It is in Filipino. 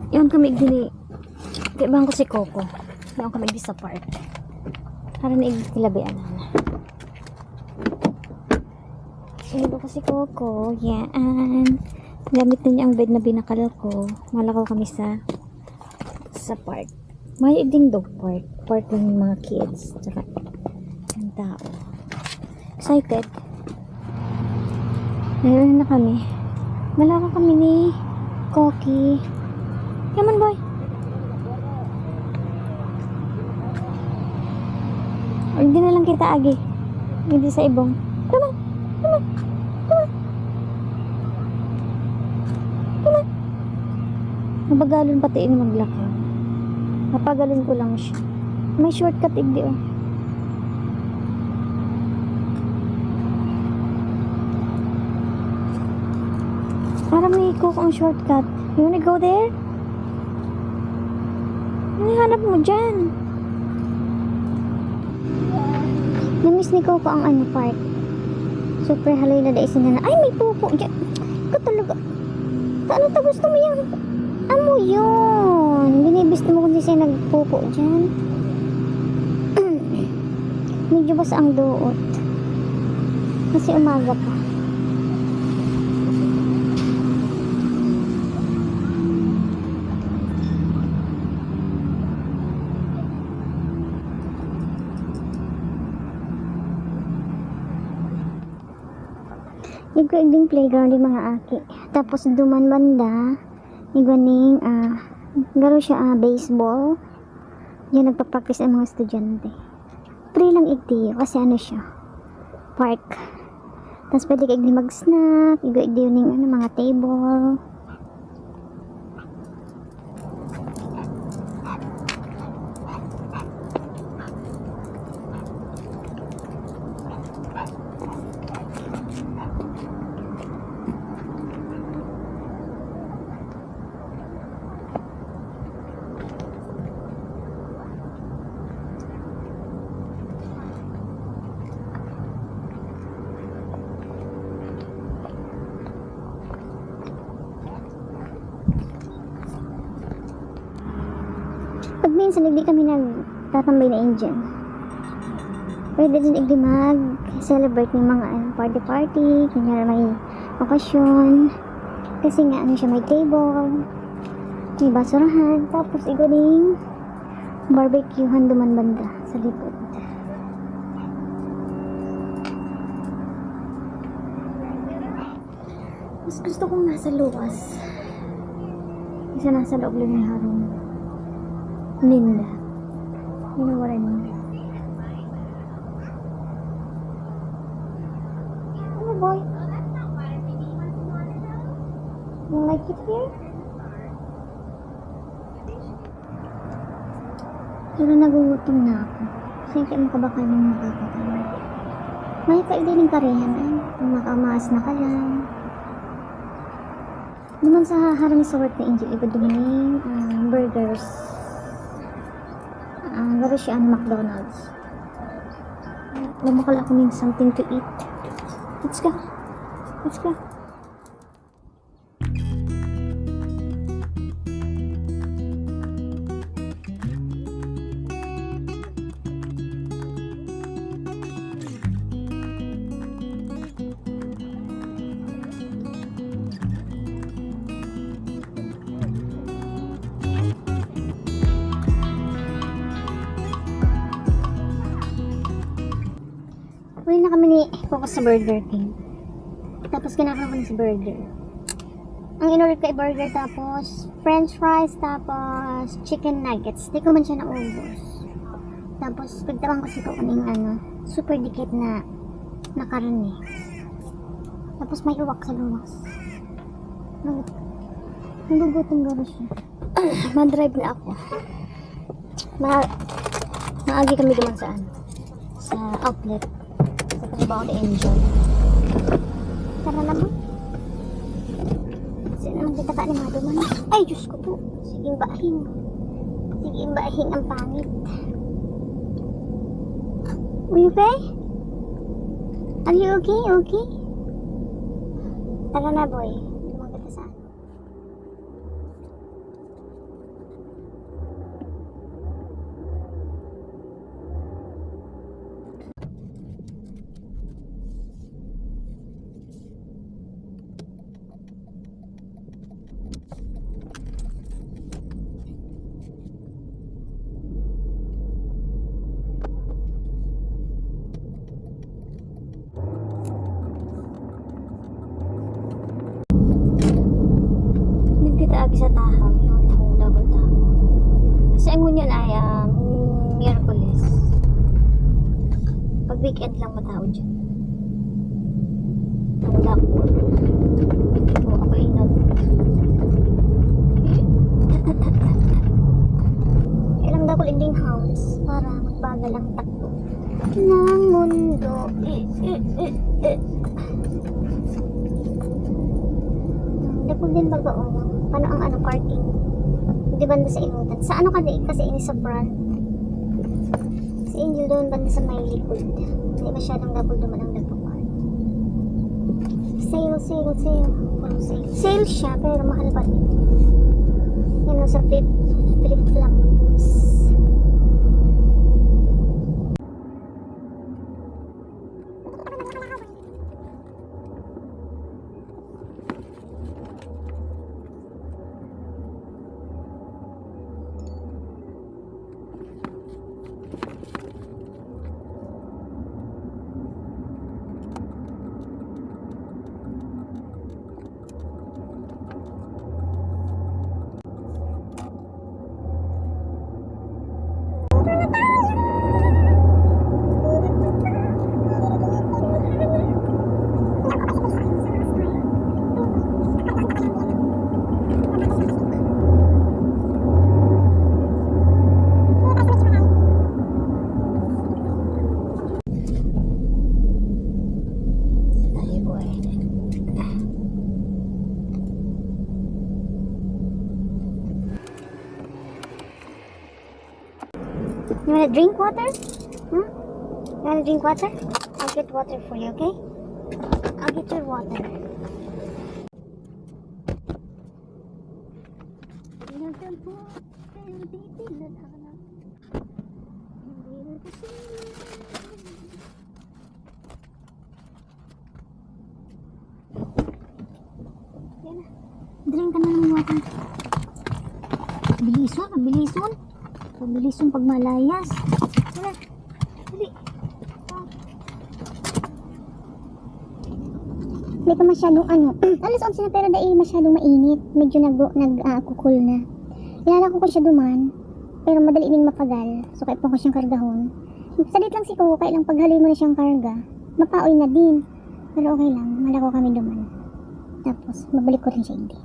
Yun kami gini. Kaya bang ko si Coco. Yun kami di sa park. Para na igtilabian na. Sino ko si Coco? Yan. Gamit na niya ang bed na binakal ko. Malakaw kami sa park. May ding dog park. Park lang yung mga kids. Tsaka yung tao. Excited. Ngayon na kami. Malakaw kami ni Cocky. Come on, boy. Hindi na lang kita agi. Hindi sa ibong. Come on. Come on. Come on. Come on. Nabagalon pati ini maglakaw. Napagalon ko lang siya. May shortcut igdi oh. Parang may cook ang shortcut. You wanna go there? Ano hanap mo dyan? Namiss ni Coco ang ano park. Super halay na daisin na ay may pupo dyan. Ikaw talaga. Ano ta gusto mo yan? Amo yun. Binibista mo kung siya nagpupo dyan. Medyo bas ang duot. Kasi umaga pa. Igwa-igwing playground yung mga aki. Tapos duman banda, igwaning garo siya baseball. Yan nagpa-practice ang mga estudyante. Free lang igdi kasi ano siya, park. Tapos pwede ka igdi mag-snack, igwa-igdi yung mga table. Pag minsan hindi kami nagtatambay na Indian, pwede din hindi mag-celebrate ng mga party, kanya may okasyon. Kasi nga ano siya, may table, may basurahan, tapos iguling barbecuehan duman banda sa likod. Mas gusto kong nasa luwas. Kasi nasa loob lang yung harong. Linda. You know what I mean? Hello, boy. You like it here? Pero nagugutom na ako. Kasi kayo makabakal ng makakatawa. May kaidiling karehan ay. Kung makamaas na ka lang. Naman sa harang sa work na Angel, iba dumaning burgers. Garo siya ang McDonald's. Lumakal ako ng something to eat. Let's go. Let's go. Uwi na kami ni Coco sa Burger King. Tapos kinakain ko na si burger. Ang in-order ko ay burger, tapos french fries, tapos chicken nuggets. Di ko man siya naubos. Tapos pagtawang ko si Coco ng super dikit na karne. Tapos may uwak sa luwas. Nagugutom garo siya. Ma-drive na ako. Maagi kami duman sa outlet. Sa trabaho ni Angel. Tara na mo. Sino ang kita ka ni mga duman? Ay, Diyos ko po. Sige bahin. Sige bahin ang pangit. Are you okay? Are you okay? Okay? Tara na, boy. Lumapit ka sa ano. weekend lang matao dyan. Wala po. Oo, ako inod. Ilang daw ko ending house para magbagal ang takbo ng mundo. Dapog din baga o. Paano ang ano parking? Hindi banda sa inutan. Sa ano kasi ini sa front. Si Angel doon banda sa may likod. Hindi masyadong double duman ang nagpapark. Sale. Sale siya pero mahal pa din. Yan sa flip-flops. You wanna drink water? Hmm? You wanna drink water? I'll get water for you, okay? I'll get your water. Drink ka na ng water. Bilisun. Pabilis yung pagmalayas. Wala. Dali. Hindi pa masyadong alas 11 na pero dahil masyadong mainit. Medyo nag-kukul na. Ilalako ko siya duman. Pero madali din mapagal. So kaya pa ko siyang kargahon. Salit lang si Coco. Kaya lang paghali mo na siyang karga. Mapaoy na din. Pero okay lang. Malako kami duman. Tapos mabalik ko rin siya hindi.